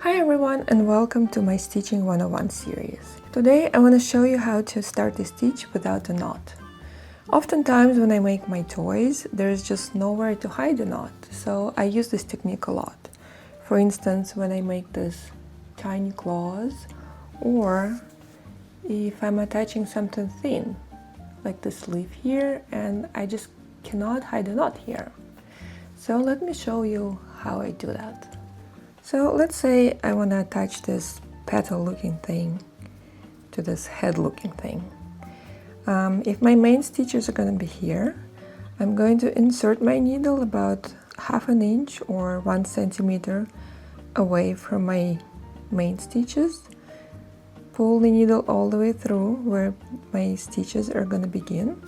Hi everyone and welcome to my Stitching 101 series. Today I want to show you how to start a stitch without a knot. Oftentimes when I make my toys, there's just nowhere to hide a knot, so I use this technique a lot. For instance, when I make this tiny claws, or if I'm attaching something thin, like this leaf here, and I just cannot hide a knot here. So let me show you how I do that. So let's say I want to attach this petal looking thing to this head looking thing. If my main stitches are going to be here, I'm going to insert my needle about ½ inch or 1 centimeter away from my main stitches. Pull the needle all the way through where my stitches are going to begin.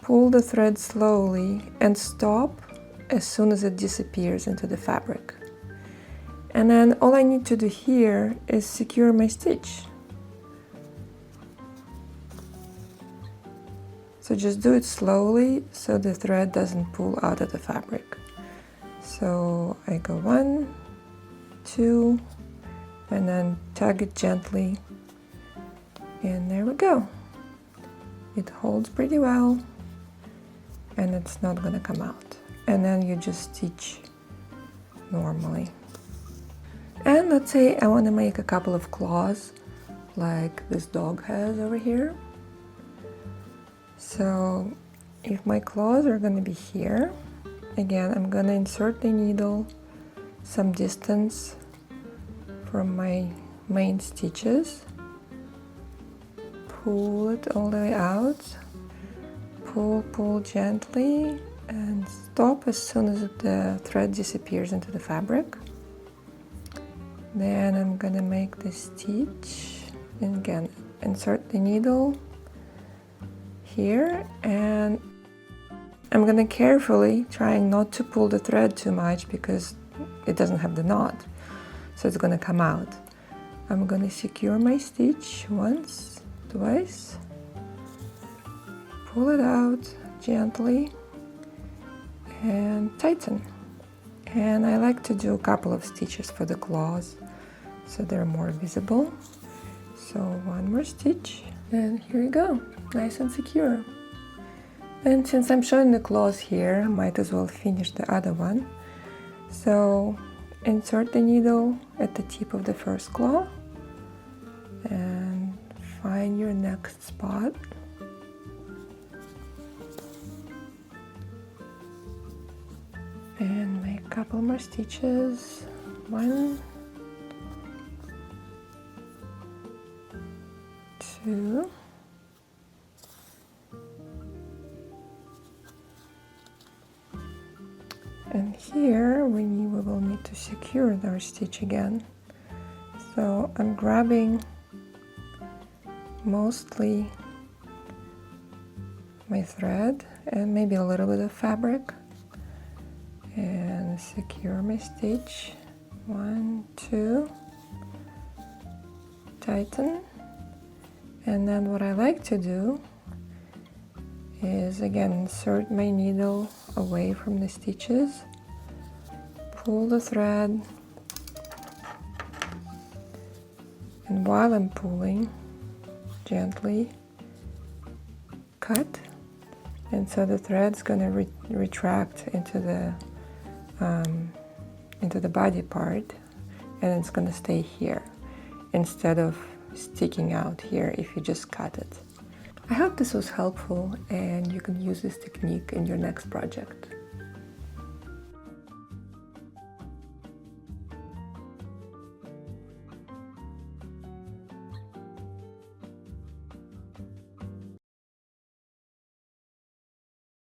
Pull the thread slowly and stop as soon as it disappears into the fabric. And then all I need to do here is secure my stitch. So just do it slowly so the thread doesn't pull out of the fabric. So I go 1, 2, and then tug it gently. And there we go. It holds pretty well and it's not gonna come out. And then you just stitch normally. And let's say I want to make a couple of claws like this dog has over here. So if my claws are going to be here, again I'm going to insert the needle some distance from my main stitches, pull it all the way out, pull gently, and stop as soon as the thread disappears into the fabric. Then I'm gonna make the stitch, and again insert the needle here, and I'm gonna carefully trying not to pull the thread too much because it doesn't have the knot, so it's gonna come out. I'm gonna secure my stitch once, twice, pull it out gently and tighten. And I like to do a couple of stitches for the claws so they're more visible. So one more stitch, and here you go, nice and secure. And since I'm showing the claws here, might as well finish the other one. So insert the needle at the tip of the first claw and find your next spot. And make a couple more stitches. 1, 2, and here we will need to secure our stitch again. So I'm grabbing mostly my thread and maybe a little bit of fabric and secure my stitch. 1, 2, tighten. And then what I like to do is again insert my needle away from the stitches, pull the thread, and while I'm pulling, gently cut, and so the thread's going to retract into the body part, and it's going to stay here instead of sticking out here if you just cut it. I hope this was helpful and you can use this technique in your next project.